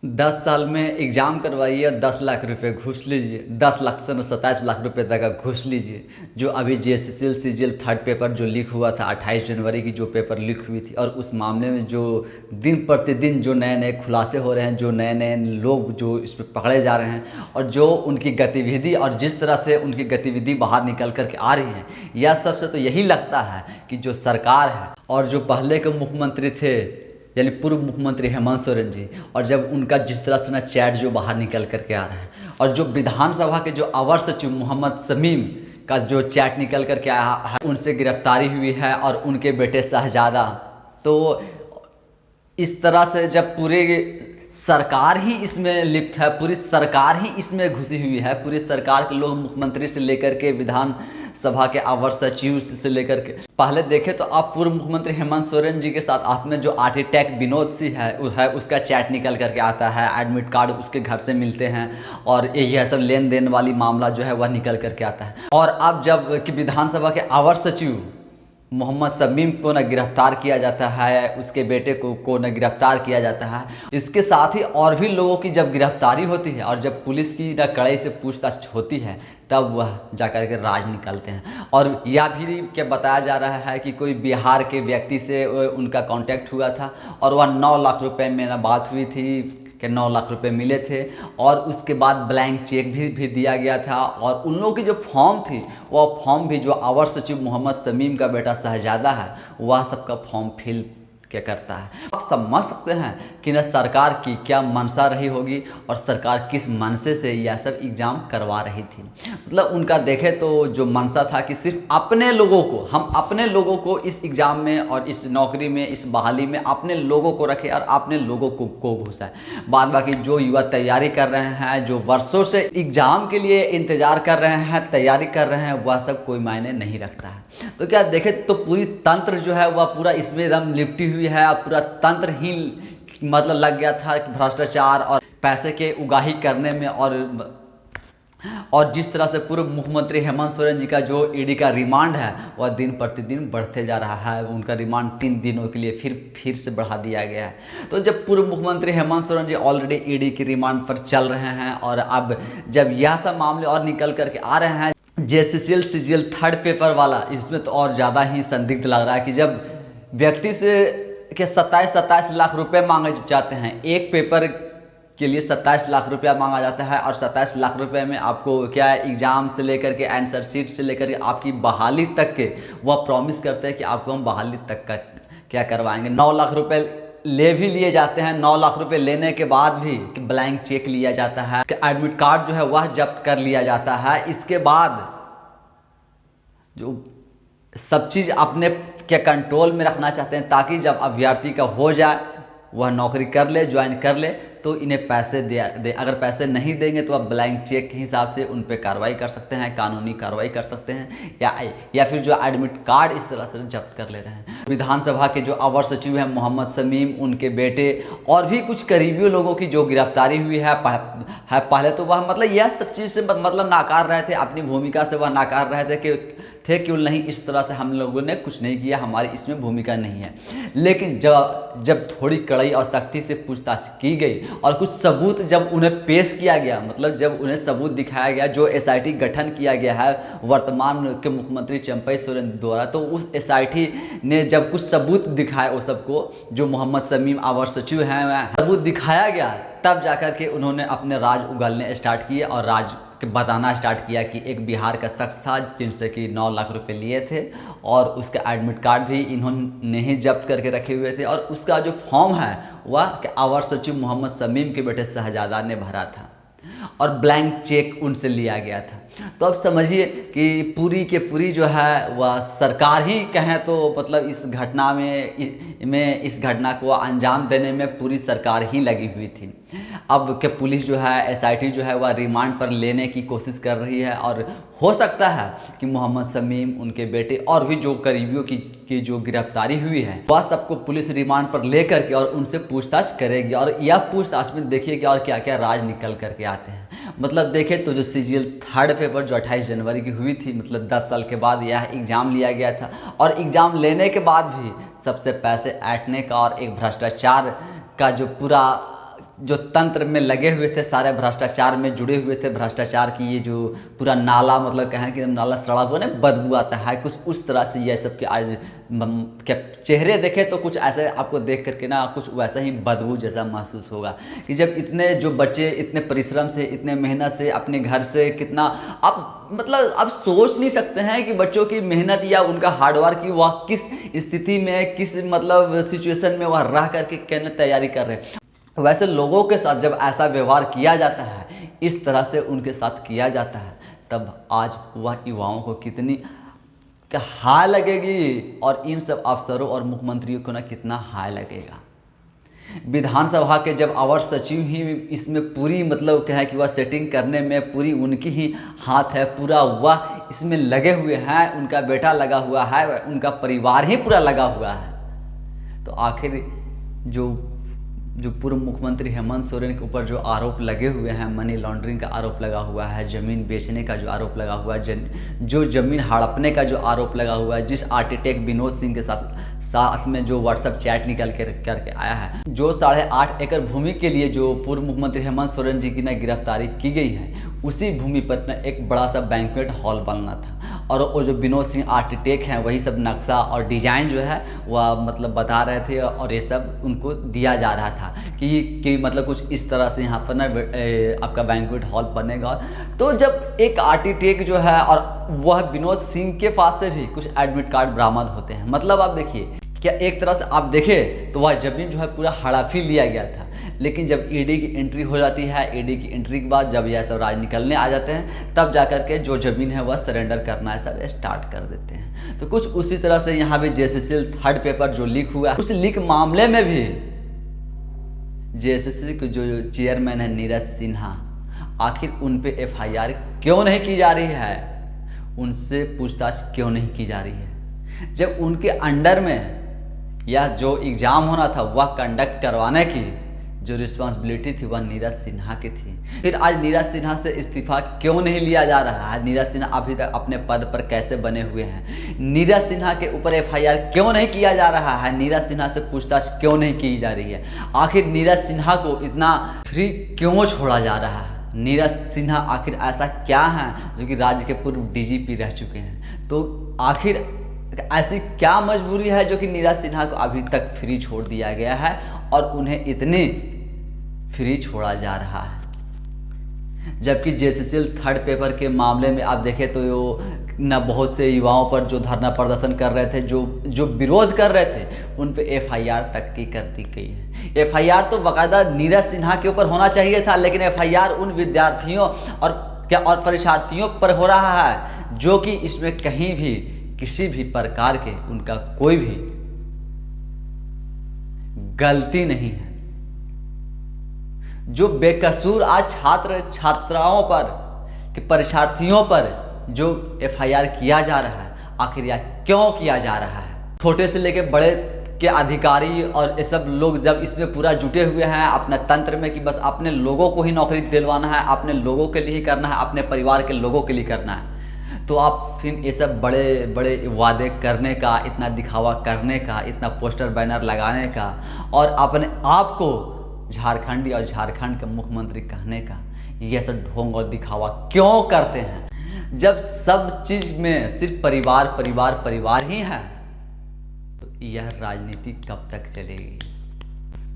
10 साल में एग्ज़ाम करवाइए, 10 लाख रुपए घूस लीजिए, 10 लाख से 27 लाख रुपए तक का घूस लीजिए। जो अभी जेएसएससी सीजीएल थर्ड पेपर जो लीक हुआ था 28 जनवरी की, जो पेपर लीक हुई थी, और उस मामले में जो दिन प्रतिदिन जो नए नए खुलासे हो रहे हैं, जो नए नए लोग जो इस पर पकड़े जा रहे हैं, और जो उनकी गतिविधि और जिस तरह से उनकी गतिविधि बाहर निकल कर के आ रही है, यह सबसे तो यही लगता है कि जो सरकार है और जो पहले के मुख्यमंत्री थे, यानी पूर्व मुख्यमंत्री हेमंत सोरेन जी, और जब उनका जिस तरह से ना चैट जो बाहर निकल करके आ रहा है, और जो विधानसभा के जो अवर सचिव मोहम्मद शमीम का जो चैट निकल करके आया है, उनसे गिरफ्तारी हुई है, और उनके बेटे शहजादा, तो इस तरह से जब पूरे सरकार ही इसमें लिप्त है, पूरी सरकार ही इसमें घुसी हुई है, पूरी सरकार के लोग मुख्यमंत्री से लेकर के विधान सभा के अवर सचिव से लेकर के, पहले देखें तो आप पूर्व मुख्यमंत्री हेमंत सोरेन जी के साथ हाथ में जो आर्किटेक्ट विनोद सिंह है उसका चैट निकल करके आता है, एडमिट कार्ड उसके घर से मिलते हैं, और यह सब लेन देन वाली मामला जो है वह निकल करके आता है। और अब जब कि विधानसभा के अवर सचिव मोहम्मद शमीम को न गिरफ्तार किया जाता है, उसके बेटे को न गिरफ्तार किया जाता है, इसके साथ ही और भी लोगों की जब गिरफ्तारी होती है और जब पुलिस की न कड़ाई से पूछताछ होती है, तब वह जाकर के राज निकलते हैं। और यह भी क्या बताया जा रहा है कि कोई बिहार के व्यक्ति से उनका कांटेक्ट हुआ था, और वह 9 लाख रुपए में ना बात हुई थी कि 9 लाख रुपए मिले थे, और उसके बाद ब्लैंक चेक भी दिया गया था, और उन लोगों की जो फॉर्म थी वह फॉर्म भी जो अवर सचिव मोहम्मद शमीम का बेटा शहजादा है वह सबका फॉर्म फिल क्या करता है। आप समझ सकते हैं कि न सरकार की क्या मंशा रही होगी, और सरकार किस मनसे से यह सब एग्ज़ाम करवा रही थी। मतलब उनका देखें तो जो मंशा था कि सिर्फ अपने लोगों को, हम अपने लोगों को इस एग्ज़ाम में और इस नौकरी में, इस बहाली में अपने लोगों को रखें और अपने लोगों को घुसाएं। बाद बाकी जो युवा तैयारी कर रहे हैं, जो वर्षों से एग्ज़ाम के लिए इंतज़ार कर रहे हैं, तैयारी कर रहे हैं, वह सब कोई मायने नहीं रखता है। तो क्या देखें तो पूरी तंत्र जो है वह पूरा इसमें एकदम लिपटी हुई है, और पूरा तंत्र ही मतलब लग गया था कि भ्रष्टाचार और पैसे के उगाही करने में, और जिस तरह से पूर्व मुख्यमंत्री हेमंत सोरेन जी का जो ईडी का रिमांड है वह दिन प्रतिदिन बढ़ते जा रहा है। उनका रिमांड 3 दिनों के लिए फिर से बढ़ा दिया गया है। तो जब पूर्व मुख्यमंत्री हेमंत सोरेन जी ऑलरेडी ईडी की रिमांड पर चल रहे हैं, और अब जब यह सब मामले और निकल करके आ रहे हैं, जेएसएससी सीजीएल थर्ड पेपर वाला, इसमें तो और ज़्यादा ही संदिग्ध लग रहा है कि जब व्यक्ति से के 27 लाख रुपए मांगे जाते हैं, एक पेपर के लिए 27 लाख रुपया मांगा जाता है, और 27 लाख रुपए में आपको क्या एग्ज़ाम से लेकर के आंसर शीट से लेकर के आपकी बहाली तक के वह प्रॉमिस करते हैं कि आपको हम बहाली तक का क्या करवाएंगे। 9 लाख रुपए ले भी लिए जाते हैं, 9 लाख रुपए लेने के बाद भी ब्लैंक चेक लिया जाता है, एडमिट कार्ड जो है वह जब्त कर लिया जाता है। इसके बाद जो सब चीज़ अपने के कंट्रोल में रखना चाहते हैं, ताकि जब अभ्यर्थी का हो जाए, वह नौकरी कर ले, ज्वाइन कर ले, तो इन्हें पैसे दे। अगर पैसे नहीं देंगे तो आप ब्लैंक चेक के हिसाब से उन पर कार्रवाई कर सकते हैं, कानूनी कार्रवाई कर सकते हैं, या फिर जो एडमिट कार्ड इस तरह से जब्त कर ले रहे हैं। विधानसभा के जो अवर सचिव हैं मोहम्मद शमीम, उनके बेटे और भी कुछ करीबी लोगों की जो गिरफ्तारी हुई है पहले तो वह मतलब यह सब चीज़ से मतलब नाकार रहे थे, अपनी भूमिका से वह नाकार रहे थे कि क्यों नहीं, इस तरह से हम लोगों ने कुछ नहीं किया, हमारी इसमें भूमिका नहीं है। लेकिन जब थोड़ी कड़ाई और सख्ती से पूछताछ की गई और कुछ सबूत जब उन्हें पेश किया गया, मतलब जब उन्हें सबूत दिखाया गया, जो एसआईटी गठन किया गया है वर्तमान के मुख्यमंत्री चंपई सोरेन द्वारा, तो उस एसआईटी ने जब कुछ सबूत दिखाए वो सबको, जो मोहम्मद शमीम अवर सचिव हैं, सबूत दिखाया गया, तब जाकर के उन्होंने अपने राज उगलने स्टार्ट किए और राज बताना स्टार्ट किया कि एक बिहार का शख्स था जिनसे कि 9 लाख रुपए लिए थे, और उसका एडमिट कार्ड भी इन्होंने ही जब्त करके रखे हुए थे, और उसका जो फॉर्म है वह अवर सचिव मोहम्मद शमीम के बेटे शहजादा ने भरा था, और ब्लैंक चेक उनसे लिया गया था। तो अब समझिए कि पूरी के पूरी जो है वह सरकार ही कहें तो मतलब इस घटना में इस घटना को अंजाम देने में पूरी सरकार ही लगी हुई थी। अब के पुलिस जो है, एसआईटी जो है, वह रिमांड पर लेने की कोशिश कर रही है, और हो सकता है कि मोहम्मद शमीम, उनके बेटे और भी जो करीबियों की जो गिरफ्तारी हुई है वह सबको पुलिस रिमांड पर ले करके और उनसे पूछताछ करेगी, और यह पूछताछ में देखिए कि और क्या क्या राज निकल करके आते हैं। मतलब देखें तो जो सीजीएल थर्ड पेपर जो 28 जनवरी की हुई थी, मतलब 10 साल के बाद यह एग्ज़ाम लिया गया था, और एग्ज़ाम लेने के बाद भी सबसे पैसे ऐंठने का और एक भ्रष्टाचार का जो पूरा जो तंत्र में लगे हुए थे, सारे भ्रष्टाचार में जुड़े हुए थे, भ्रष्टाचार की ये जो पूरा नाला, मतलब कहें कि नाला सड़ा हुआ ना, बदबू आता है, कुछ उस तरह से ये सब के आज क्या चेहरे देखे तो कुछ ऐसे आपको देख करके ना कुछ वैसा ही बदबू जैसा महसूस होगा कि जब इतने जो बच्चे इतने परिश्रम से, इतने मेहनत से अपने घर से कितना, आप मतलब आप सोच नहीं सकते हैं कि बच्चों की मेहनत या उनका हार्डवर्क की वह किस स्थिति में, किस मतलब सिचुएशन में वह रह करके कहने तैयारी कर रहे हैं। वैसे लोगों के साथ जब ऐसा व्यवहार किया जाता है, इस तरह से उनके साथ किया जाता है, तब आज वह युवाओं को कितनी क्या हाय लगेगी और इन सब अफसरों और मुख्यमंत्रियों को ना कितना हाय लगेगा। विधानसभा के जब अवर सचिव ही इसमें पूरी मतलब क्या है कि वह सेटिंग करने में पूरी उनकी ही हाथ है, पूरा वह इसमें लगे हुए हैं, उनका बेटा लगा हुआ है, उनका परिवार ही पूरा लगा हुआ है, तो आखिर जो पूर्व मुख्यमंत्री हेमंत सोरेन के ऊपर जो आरोप लगे हुए हैं, मनी लॉन्ड्रिंग का आरोप लगा हुआ है, ज़मीन बेचने का जो आरोप लगा हुआ है, जो ज़मीन हड़पने का जो आरोप लगा हुआ है, जिस आर्किटेक्ट विनोद सिंह के साथ में जो व्हाट्सएप चैट निकल करके आया है, जो 8.5 एकड़ भूमि के लिए जो पूर्व मुख्यमंत्री हेमंत सोरेन जी की ना गिरफ्तारी की गई है, उसी भूमि पर ना एक बड़ा सा बैंक्वेट हॉल बनना था, और वो जो विनोद सिंह आर्किटेक्ट हैं वही सब नक्शा और डिज़ाइन जो है वह मतलब बता रहे थे, और ये सब उनको दिया जा रहा था कि मतलब कुछ इस तरह से यहाँ पर ना आपका बैंक्वेट हॉल बनेगा। तो जब एक आर्किटेक्ट जो है और वह विनोद सिंह के पास से भी कुछ एडमिट कार्ड बरामद होते हैं, मतलब आप देखिए क्या एक तरह से आप देखें तो वह ज़मीन जो है पूरा हड़प ही लिया गया था, लेकिन जब ईडी की एंट्री हो जाती है, ईडी की एंट्री के बाद जब यह सब राज निकलने आ जाते हैं, तब जाकर के जो ज़मीन है वह सरेंडर करना है सब स्टार्ट कर देते हैं। तो कुछ उसी तरह से यहाँ भी जेएसएससी थर्ड पेपर जो लीक हुआ है, उस लीक मामले में भी जेएसएससी के जो चेयरमैन है नीरज सिन्हा, आखिर उन पे एफआईआर क्यों नहीं की जा रही है, उनसे पूछताछ क्यों नहीं की जा रही है, जब उनके अंडर में या जो एग्ज़ाम होना था वह कंडक्ट करवाने की जो रिस्पॉन्सिबिलिटी थी वह नीरज सिन्हा की थी। फिर आज नीरज सिन्हा से इस्तीफा क्यों नहीं लिया जा रहा है, नीरज सिन्हा अभी तक अपने पद पर कैसे बने हुए हैं, नीरज सिन्हा के ऊपर एफआईआर क्यों नहीं किया जा रहा है, नीरज सिन्हा से पूछताछ क्यों नहीं की जा रही है, आखिर नीरज सिन्हा को इतना फ्री क्यों छोड़ा जा रहा है, नीरज सिन्हा आखिर ऐसा क्या है जो कि राज्य के पूर्व डीजीपी रह चुके हैं, तो आखिर ऐसी क्या मजबूरी है जो कि नीरज सिन्हा को अभी तक फ्री छोड़ दिया गया है और उन्हें इतनी फ्री छोड़ा जा रहा है। जबकि जेएसएससी थर्ड पेपर के मामले में आप देखें तो न बहुत से युवाओं पर जो धरना प्रदर्शन कर रहे थे, जो विरोध कर रहे थे, उन पे एफआईआर तक की कर दी गई है। एफआईआर तो बाकायदा नीरज सिन्हा के ऊपर होना चाहिए था, लेकिन एफआईआर उन विद्यार्थियों और परीक्षार्थियों पर हो रहा है जो कि इसमें कहीं भी किसी भी प्रकार के उनका कोई भी गलती नहीं है। जो बेकसूर आज छात्राओं पर कि परीक्षार्थियों पर जो एफआईआर किया जा रहा है, आखिर यह क्यों किया जा रहा है। छोटे से लेकर बड़े के अधिकारी और ये सब लोग जब इसमें पूरा जुटे हुए हैं अपना तंत्र में कि बस अपने लोगों को ही नौकरी दिलवाना है, अपने लोगों के लिए ही करना है, अपने परिवार के लोगों के लिए करना है, तो आप फिर ये सब बड़े बड़े वादे करने का, इतना दिखावा करने का, इतना पोस्टर बैनर लगाने का और अपने आप को झारखंडी और झारखंड के मुख्यमंत्री कहने का, ये सब ढोंग और दिखावा क्यों करते हैं। जब सब चीज़ में सिर्फ परिवार परिवार परिवार ही है, तो यह राजनीति कब तक चलेगी।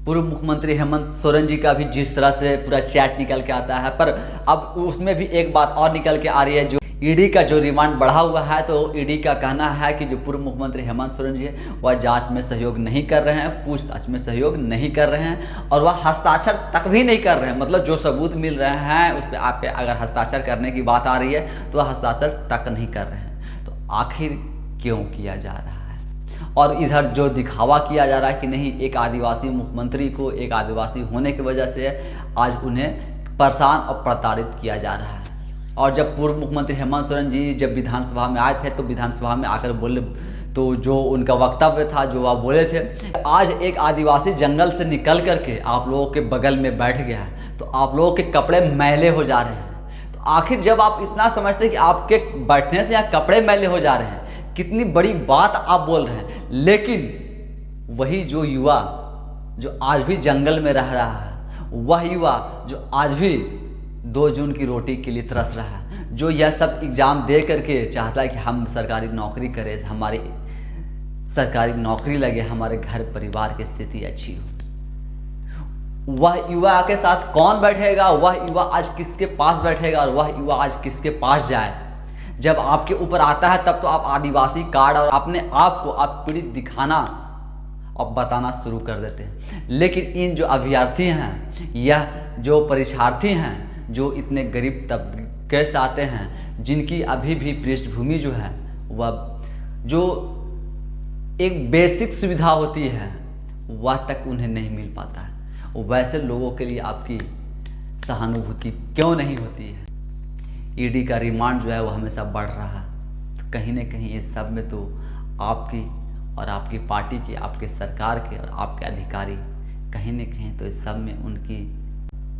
पूर्व मुख्यमंत्री हेमंत सोरेन जी का भी जिस तरह से पूरा चैट निकल के आता है, पर अब उसमें भी एक बात और निकल के आ रही है, जो ईडी का जो रिमांड बढ़ा हुआ है, तो ईडी का कहना है कि जो पूर्व मुख्यमंत्री हेमंत सोरेन जी है वह जांच में सहयोग नहीं कर रहे हैं, पूछताछ में सहयोग नहीं कर रहे हैं और वह हस्ताक्षर तक भी नहीं कर रहे हैं। मतलब जो सबूत मिल रहे हैं उस पर आपके अगर हस्ताक्षर करने की बात आ रही है तो वह हस्ताक्षर तक नहीं कर रहे हैं। तो आखिर क्यों किया जा रहा है। और इधर जो दिखावा किया जा रहा है कि नहीं, एक आदिवासी मुख्यमंत्री को एक आदिवासी होने की वजह से आज उन्हें परेशान और प्रताड़ित किया जा रहा है। और जब पूर्व मुख्यमंत्री हेमंत सोरेन जी जब विधानसभा में आए थे तो विधानसभा में आकर बोले, तो जो उनका वक्तव्य था, जो वह बोले थे, आज एक आदिवासी जंगल से निकल करके आप लोगों के बगल में बैठ गया है तो आप लोगों के कपड़े मैले हो जा रहे हैं। तो आखिर जब आप इतना समझते हैं कि आपके बैठने से यहाँ कपड़े मैले हो जा रहे हैं, कितनी बड़ी बात आप बोल रहे हैं, लेकिन वही जो युवा जो आज भी जंगल में रह रहा है वह युवा जो आज भी 2 जून की रोटी के लिए तरस रहा है, जो यह सब एग्ज़ाम दे करके चाहता है कि हम सरकारी नौकरी करें, हमारी सरकारी नौकरी लगे, हमारे घर परिवार की स्थिति अच्छी हो, वह युवा के साथ कौन बैठेगा, वह युवा आज किसके पास बैठेगा और वह युवा आज किसके पास जाए। जब आपके ऊपर आता है तब तो आप आदिवासी कार्ड और अपने आप को आप पीड़ित दिखाना और बताना शुरू कर देते हैं। लेकिन इन जो अभ्यर्थी हैं, यह जो परीक्षार्थी हैं, जो इतने गरीब तबके से आते हैं, जिनकी अभी भी पृष्ठभूमि जो है वह जो एक बेसिक सुविधा होती है वह तक उन्हें नहीं मिल पाता है, वैसे लोगों के लिए आपकी सहानुभूति क्यों नहीं होती है। ईडी का रिमांड जो है वो हमेशा बढ़ रहा है, तो कहीं ना कहीं ये सब में तो आपकी और आपकी पार्टी के, आपके सरकार के और आपके अधिकारी कहीं ना कहीं तो इस सब में उनकी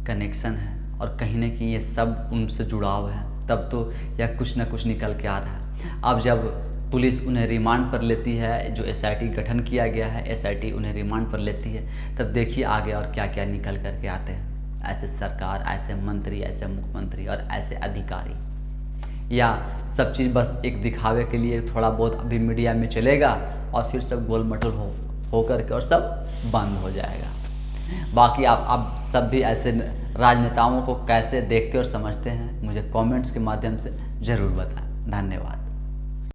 कनेक्शन है और कहीं ना कहीं ये सब उनसे जुड़ाव है, तब तो यह कुछ ना कुछ निकल के आ रहा है। अब जब पुलिस उन्हें रिमांड पर लेती है, जो एसआईटी गठन किया गया है, एसआईटी उन्हें रिमांड पर लेती है, तब देखिए आगे और क्या क्या निकल करके आते हैं। ऐसे सरकार, ऐसे मंत्री, ऐसे मुख्यमंत्री और ऐसे अधिकारी, या सब चीज़ बस एक दिखावे के लिए थोड़ा बहुत अभी मीडिया में चलेगा और फिर सब गोल मटोल हो करके और सब बंद हो जाएगा। बाकी आप सब भी ऐसे राजनेताओं को कैसे देखते और समझते हैं, मुझे कमेंट्स के माध्यम से ज़रूर बताएं। धन्यवाद।